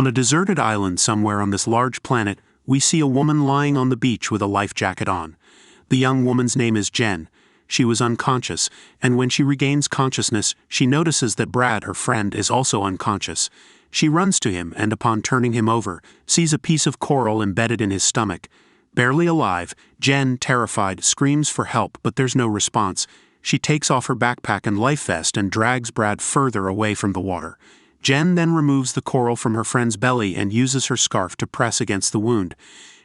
On a deserted island somewhere on this large planet, we see a woman lying on the beach with a life jacket on. The young woman's name is Jen. She was unconscious, and when she regains consciousness, she notices that Brad, her friend, is also unconscious. She runs to him and upon turning him over, sees a piece of coral embedded in his stomach. Barely alive, Jen, terrified, screams for help, but there's no response. She takes off her backpack and life vest and drags Brad further away from the water. Jen then removes the coral from her friend's belly and uses her scarf to press against the wound.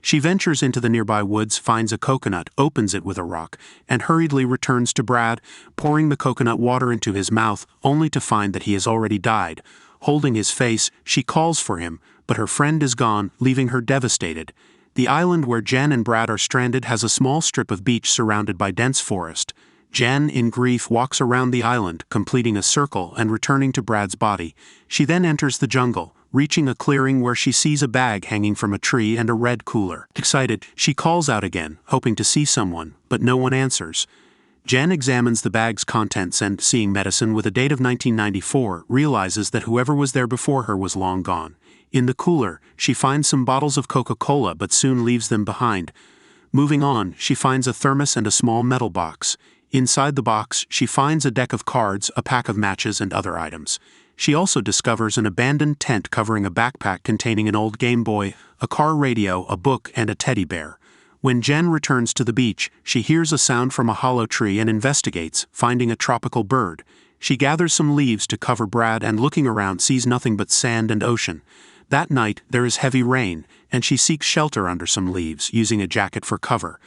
She ventures into the nearby woods, finds a coconut, opens it with a rock, and hurriedly returns to Brad, pouring the coconut water into his mouth, only to find that he has already died. Holding his face, she calls for him, but her friend is gone, leaving her devastated. The island where Jen and Brad are stranded has a small strip of beach surrounded by dense forest. Jen, in grief, walks around the island, completing a circle and returning to Brad's body. She then enters the jungle, reaching a clearing where she sees a bag hanging from a tree and a red cooler. Excited, she calls out again, hoping to see someone, but no one answers. Jen examines the bag's contents and, seeing medicine with a date of 1994, realizes that whoever was there before her was long gone. In the cooler, she finds some bottles of Coca-Cola but soon leaves them behind. Moving on, she finds a thermos and a small metal box. Inside the box, she finds a deck of cards, a pack of matches, and other items. She also discovers an abandoned tent covering a backpack containing an old Game Boy, a car radio, a book, and a teddy bear. When Jen returns to the beach, she hears a sound from a hollow tree and investigates, finding a tropical bird. She gathers some leaves to cover Brad and looking around sees nothing but sand and ocean. That night, there is heavy rain, and she seeks shelter under some leaves, using a jacket for cover.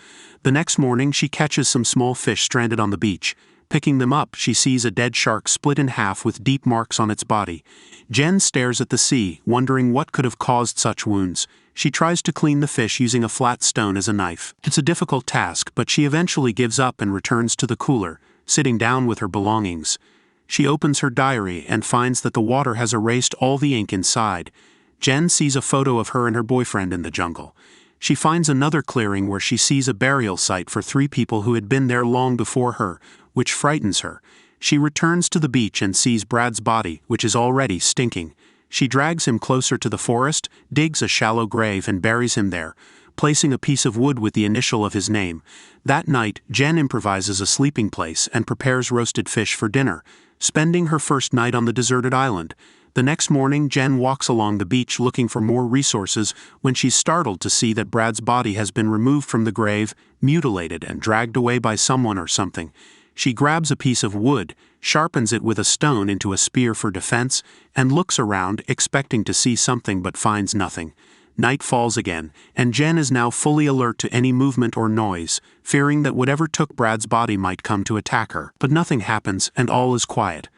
The next morning, she catches some small fish stranded on the beach. Picking them up, she sees a dead shark split in half with deep marks on its body. Jen stares at the sea, wondering what could have caused such wounds. She tries to clean the fish using a flat stone as a knife. It's a difficult task, but she eventually gives up and returns to the cooler, sitting down with her belongings. She opens her diary and finds that the water has erased all the ink inside. Jen sees a photo of her and her boyfriend in the jungle. She finds another clearing where she sees a burial site for 3 people who had been there long before her, which frightens her. She returns to the beach and sees Brad's body, which is already stinking. She drags him closer to the forest, digs a shallow grave and buries him there, placing a piece of wood with the initial of his name. That night, Jen improvises a sleeping place and prepares roasted fish for dinner, spending her first night on the deserted island. The next morning, Jen walks along the beach looking for more resources when she's startled to see that Brad's body has been removed from the grave, mutilated and dragged away by someone or something. She grabs a piece of wood, sharpens it with a stone into a spear for defense, and looks around, expecting to see something but finds nothing. Night falls again, and Jen is now fully alert to any movement or noise, fearing that whatever took Brad's body might come to attack her. But nothing happens, and all is quiet.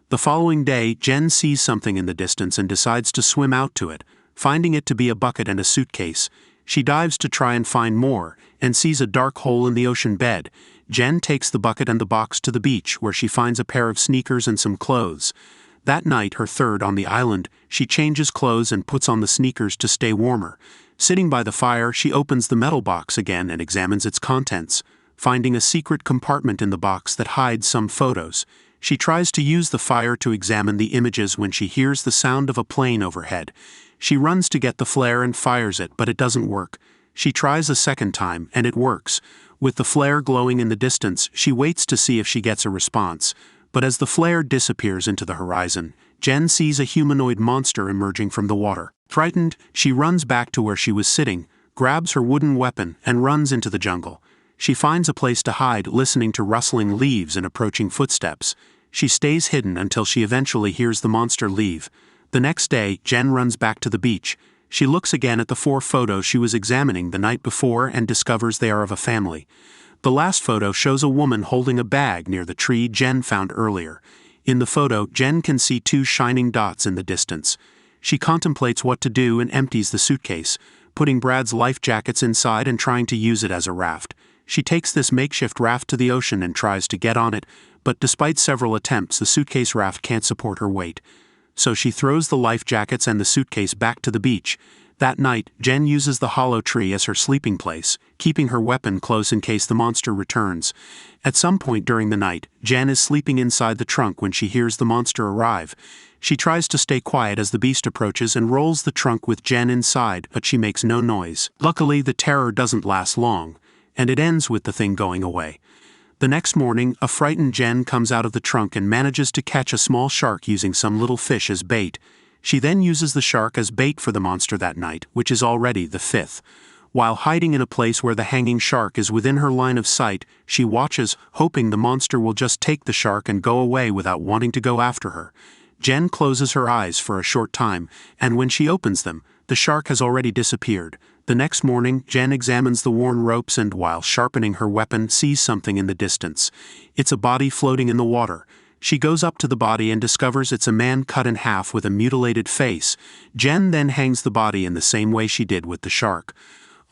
The following day, Jen sees something in the distance and decides to swim out to it, finding it to be a bucket and a suitcase. She dives to try and find more, and sees a dark hole in the ocean bed. Jen takes the bucket and the box to the beach, where she finds a pair of sneakers and some clothes. That night, her third on the island, she changes clothes and puts on the sneakers to stay warmer. Sitting by the fire, she opens the metal box again and examines its contents, finding a secret compartment in the box that hides some photos. She tries to use the fire to examine the images when she hears the sound of a plane overhead. She runs to get the flare and fires it, but it doesn't work. She tries a second time, and it works. With the flare glowing in the distance, she waits to see if she gets a response. But as the flare disappears into the horizon, Jen sees a humanoid monster emerging from the water. Frightened, she runs back to where she was sitting, grabs her wooden weapon, and runs into the jungle. She finds a place to hide, listening to rustling leaves and approaching footsteps. She stays hidden until she eventually hears the monster leave. The next day, Jen runs back to the beach. She looks again at the 4 photos she was examining the night before and discovers they are of a family. The last photo shows a woman holding a bag near the tree Jen found earlier. In the photo, Jen can see 2 shining dots in the distance. She contemplates what to do and empties the suitcase, putting Brad's life jackets inside and trying to use it as a raft. She takes this makeshift raft to the ocean and tries to get on it, but despite several attempts, the suitcase raft can't support her weight. So she throws the life jackets and the suitcase back to the beach. That night, Jen uses the hollow tree as her sleeping place, keeping her weapon close in case the monster returns. At some point during the night, Jen is sleeping inside the trunk when she hears the monster arrive. She tries to stay quiet as the beast approaches and rolls the trunk with Jen inside, but she makes no noise. Luckily, the terror doesn't last long, and it ends with the thing going away. The next morning, a frightened Jen comes out of the trunk and manages to catch a small shark using some little fish as bait. She then uses the shark as bait for the monster that night, which is already the fifth. While hiding in a place where the hanging shark is within her line of sight, she watches, hoping the monster will just take the shark and go away without wanting to go after her. Jen closes her eyes for a short time, and when she opens them, the shark has already disappeared. The next morning, Jen examines the worn ropes and, while sharpening her weapon, sees something in the distance. It's a body floating in the water. She goes up to the body and discovers it's a man cut in half with a mutilated face. Jen then hangs the body in the same way she did with the shark.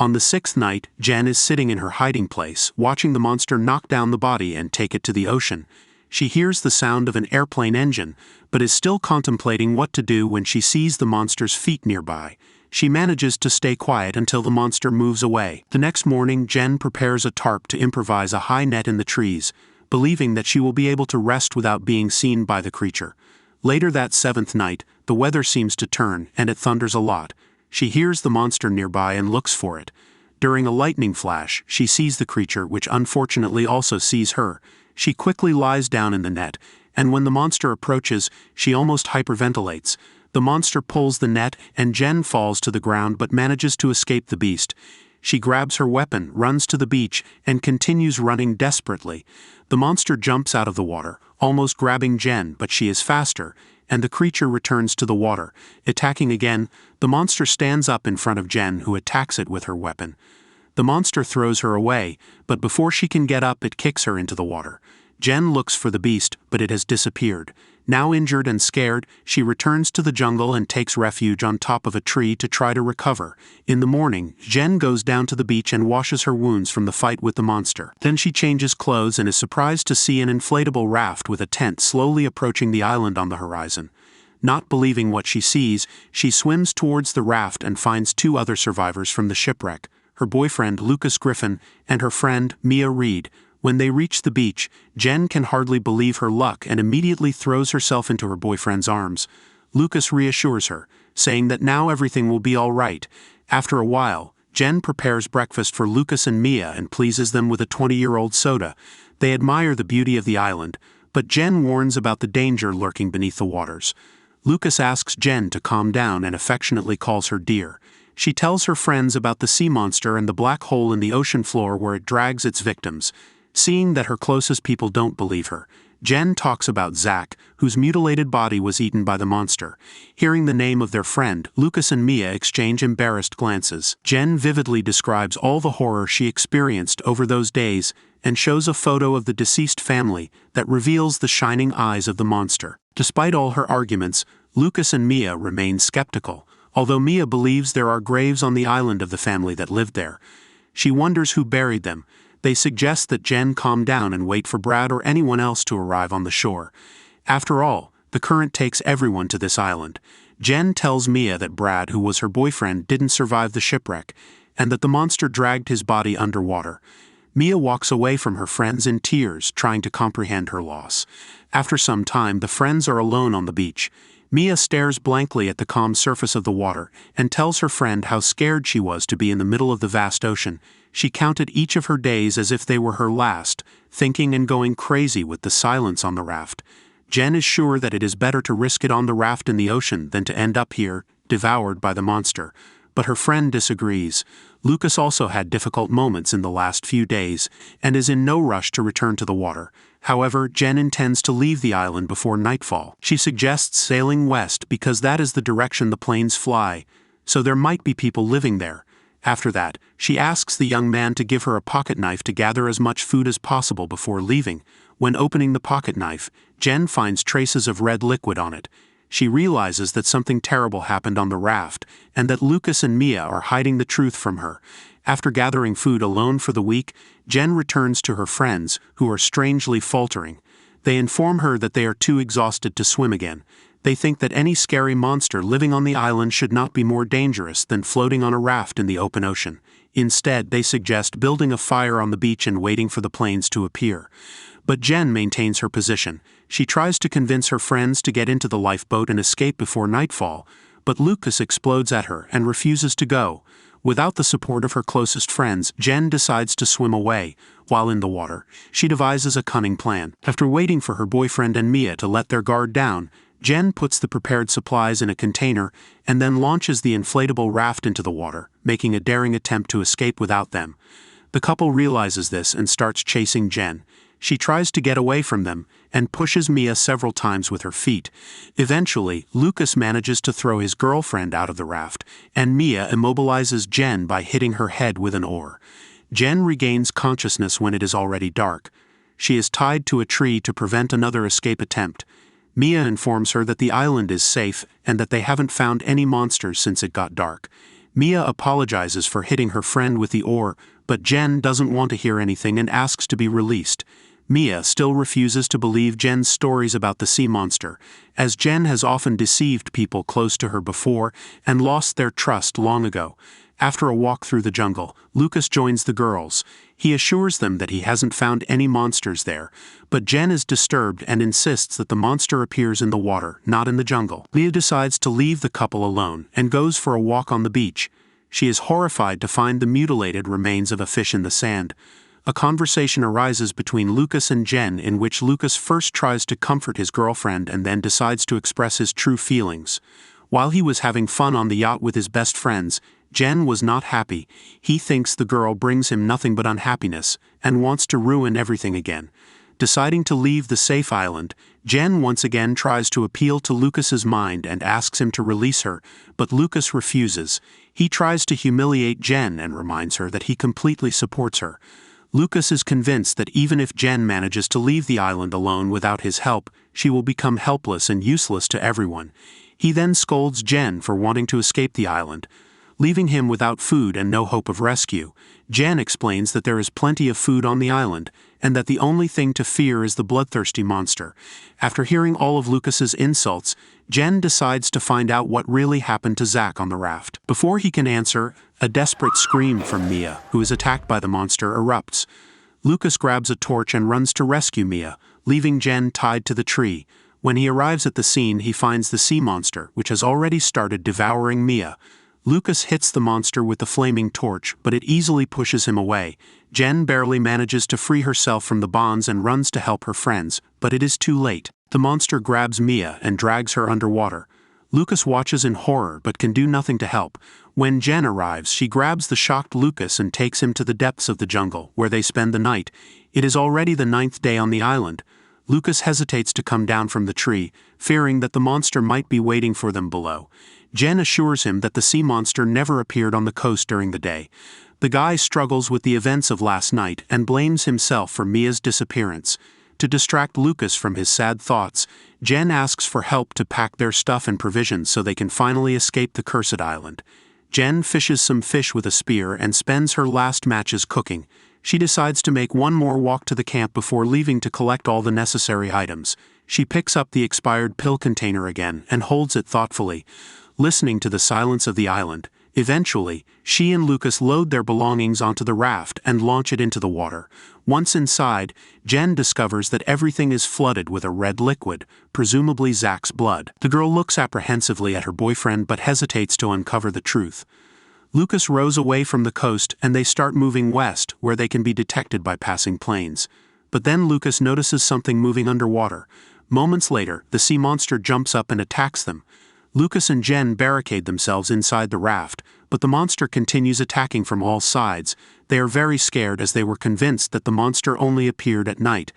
On the sixth night, Jen is sitting in her hiding place, watching the monster knock down the body and take it to the ocean. She hears the sound of an airplane engine, but is still contemplating what to do when she sees the monster's feet nearby. She manages to stay quiet until the monster moves away. The next morning, Jen prepares a tarp to improvise a high net in the trees, believing that she will be able to rest without being seen by the creature. Later that seventh night, the weather seems to turn, and it thunders a lot. She hears the monster nearby and looks for it. During a lightning flash, she sees the creature, which unfortunately also sees her. She quickly lies down in the net, and when the monster approaches, she almost hyperventilates. The monster pulls the net, and Jen falls to the ground but manages to escape the beast. She grabs her weapon, runs to the beach, and continues running desperately. The monster jumps out of the water, almost grabbing Jen, but she is faster, and the creature returns to the water. Attacking again, the monster stands up in front of Jen, who attacks it with her weapon. The monster throws her away, but before she can get up, it kicks her into the water. Jen looks for the beast, but it has disappeared. Now injured and scared, she returns to the jungle and takes refuge on top of a tree to try to recover. In the morning, Jen goes down to the beach and washes her wounds from the fight with the monster. Then she changes clothes and is surprised to see an inflatable raft with a tent slowly approaching the island on the horizon. Not believing what she sees, she swims towards the raft and finds two other survivors from the shipwreck, her boyfriend Lucas Griffin and her friend Mia Reed. When they reach the beach, Jen can hardly believe her luck and immediately throws herself into her boyfriend's arms. Lucas reassures her, saying that now everything will be all right. After a while, Jen prepares breakfast for Lucas and Mia and pleases them with a 20-year-old soda. They admire the beauty of the island, but Jen warns about the danger lurking beneath the waters. Lucas asks Jen to calm down and affectionately calls her dear. She tells her friends about the sea monster and the black hole in the ocean floor where it drags its victims. Seeing that her closest people don't believe her, Jen talks about Zach, whose mutilated body was eaten by the monster. Hearing the name of their friend, Lucas and Mia exchange embarrassed glances. Jen vividly describes all the horror she experienced over those days and shows a photo of the deceased family that reveals the shining eyes of the monster. Despite all her arguments, Lucas and Mia remain skeptical, although Mia believes there are graves on the island of the family that lived there. She wonders who buried them. They suggest that Jen calm down and wait for Brad or anyone else to arrive on the shore. After all, the current takes everyone to this island. Jen tells Mia that Brad, who was her boyfriend, didn't survive the shipwreck, and that the monster dragged his body underwater. Mia walks away from her friends in tears, trying to comprehend her loss. After some time, the friends are alone on the beach. Mia stares blankly at the calm surface of the water and tells her friend how scared she was to be in the middle of the vast ocean. She counted each of her days as if they were her last, thinking and going crazy with the silence on the raft. Jen is sure that it is better to risk it on the raft in the ocean than to end up here, devoured by the monster. But her friend disagrees. Lucas also had difficult moments in the last few days, and is in no rush to return to the water. However, Jen intends to leave the island before nightfall. She suggests sailing west because that is the direction the planes fly, so there might be people living there. After that, she asks the young man to give her a pocket knife to gather as much food as possible before leaving. When opening the pocket knife, Jen finds traces of red liquid on it. She realizes that something terrible happened on the raft, and that Lucas and Mia are hiding the truth from her. After gathering food alone for the week, Jen returns to her friends, who are strangely faltering. They inform her that they are too exhausted to swim again. They think that any scary monster living on the island should not be more dangerous than floating on a raft in the open ocean. Instead, they suggest building a fire on the beach and waiting for the planes to appear. But Jen maintains her position. She tries to convince her friends to get into the lifeboat and escape before nightfall, but Lucas explodes at her and refuses to go. Without the support of her closest friends, Jen decides to swim away. While in the water, she devises a cunning plan. After waiting for her boyfriend and Mia to let their guard down, Jen puts the prepared supplies in a container and then launches the inflatable raft into the water, making a daring attempt to escape without them. The couple realizes this and starts chasing Jen. She tries to get away from them and pushes Mia several times with her feet. Eventually, Lucas manages to throw his girlfriend out of the raft, and Mia immobilizes Jen by hitting her head with an oar. Jen regains consciousness when it is already dark. She is tied to a tree to prevent another escape attempt. Mia informs her that the island is safe and that they haven't found any monsters since it got dark. Mia apologizes for hitting her friend with the oar, but Jen doesn't want to hear anything and asks to be released. Mia still refuses to believe Jen's stories about the sea monster, as Jen has often deceived people close to her before and lost their trust long ago. After a walk through the jungle, Lucas joins the girls. He assures them that he hasn't found any monsters there, but Jen is disturbed and insists that the monster appears in the water, not in the jungle. Mia decides to leave the couple alone and goes for a walk on the beach. She is horrified to find the mutilated remains of a fish in the sand. A conversation arises between Lucas and Jen in which Lucas first tries to comfort his girlfriend and then decides to express his true feelings. While he was having fun on the yacht with his best friends, Jen was not happy. He thinks the girl brings him nothing but unhappiness and wants to ruin everything again. Deciding to leave the safe island, Jen once again tries to appeal to Lucas's mind and asks him to release her, but Lucas refuses. He tries to humiliate Jen and reminds her that he completely supports her. Lucas is convinced that even if Jen manages to leave the island alone without his help, she will become helpless and useless to everyone. He then scolds Jen for wanting to escape the island. Leaving him without food and no hope of rescue, Jen explains that there is plenty of food on the island, and that the only thing to fear is the bloodthirsty monster. After hearing all of Lucas's insults, Jen decides to find out what really happened to Zach on the raft. Before he can answer, a desperate scream from Mia, who is attacked by the monster, erupts. Lucas grabs a torch and runs to rescue Mia, leaving Jen tied to the tree. When he arrives at the scene, he finds the sea monster, which has already started devouring Mia. Lucas hits the monster with the flaming torch, but it easily pushes him away. Jen barely manages to free herself from the bonds and runs to help her friends, but it is too late. The monster grabs Mia and drags her underwater. Lucas watches in horror but can do nothing to help. When Jen arrives, she grabs the shocked Lucas and takes him to the depths of the jungle, where they spend the night. It is already the 9th day on the island. Lucas hesitates to come down from the tree, fearing that the monster might be waiting for them below. Jen assures him that the sea monster never appeared on the coast during the day. The guy struggles with the events of last night and blames himself for Mia's disappearance. To distract Lucas from his sad thoughts, Jen asks for help to pack their stuff and provisions so they can finally escape the cursed island. Jen fishes some fish with a spear and spends her last matches cooking. She decides to make one more walk to the camp before leaving to collect all the necessary items. She picks up the expired pill container again and holds it thoughtfully, listening to the silence of the island. Eventually, she and Lucas load their belongings onto the raft and launch it into the water. Once inside, Jen discovers that everything is flooded with a red liquid, presumably Zach's blood. The girl looks apprehensively at her boyfriend but hesitates to uncover the truth. Lucas rows away from the coast and they start moving west, where they can be detected by passing planes. But then Lucas notices something moving underwater. Moments later, the sea monster jumps up and attacks them. Lucas and Jen barricade themselves inside the raft, but the monster continues attacking from all sides. They are very scared as they were convinced that the monster only appeared at night.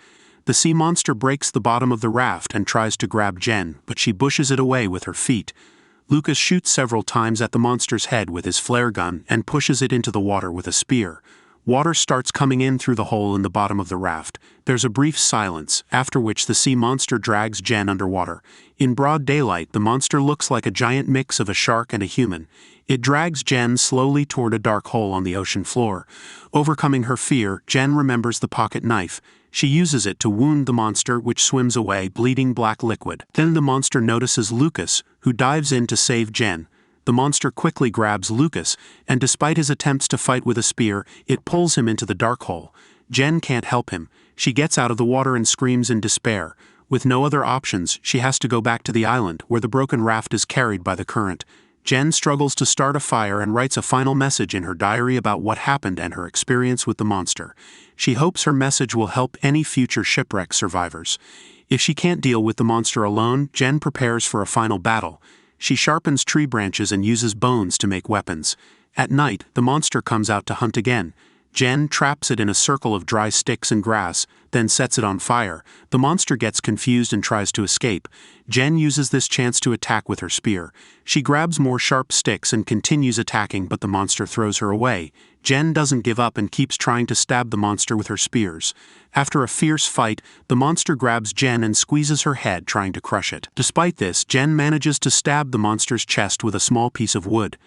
The sea monster breaks the bottom of the raft and tries to grab Jen, but she pushes it away with her feet. Lucas shoots several times at the monster's head with his flare gun and pushes it into the water with a spear. Water starts coming in through the hole in the bottom of the raft. There's a brief silence, after which the sea monster drags Jen underwater. In broad daylight, the monster looks like a giant mix of a shark and a human. It drags Jen slowly toward a dark hole on the ocean floor. Overcoming her fear, Jen remembers the pocket knife. She uses it to wound the monster, which swims away, bleeding black liquid. Then the monster notices Lucas, who dives in to save Jen. The monster quickly grabs Lucas, and despite his attempts to fight with a spear, it pulls him into the dark hole. Jen can't help him. She gets out of the water and screams in despair. With no other options, she has to go back to the island, where the broken raft is carried by the current. Jen struggles to start a fire and writes a final message in her diary about what happened and her experience with the monster. She hopes her message will help any future shipwreck survivors. If she can't deal with the monster alone, Jen prepares for a final battle. She sharpens tree branches and uses bones to make weapons. At night, the monster comes out to hunt again. Jen traps it in a circle of dry sticks and grass, then sets it on fire. The monster gets confused and tries to escape. Jen uses this chance to attack with her spear. She grabs more sharp sticks and continues attacking, but the monster throws her away. Jen doesn't give up and keeps trying to stab the monster with her spears. After a fierce fight, the monster grabs Jen and squeezes her head, trying to crush it. Despite this, Jen manages to stab the monster's chest with a small piece of wood.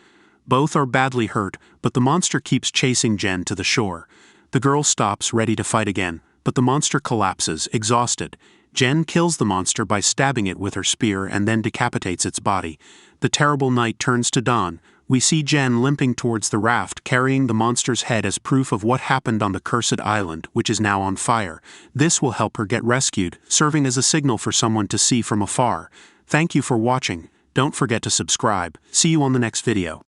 Both are badly hurt, but the monster keeps chasing Jen to the shore. The girl stops, ready to fight again, but the monster collapses, exhausted. Jen kills the monster by stabbing it with her spear and then decapitates its body. The terrible night turns to dawn. We see Jen limping towards the raft, carrying the monster's head as proof of what happened on the cursed island, which is now on fire. This will help her get rescued, serving as a signal for someone to see from afar. Thank you for watching. Don't forget to subscribe. See you on the next video.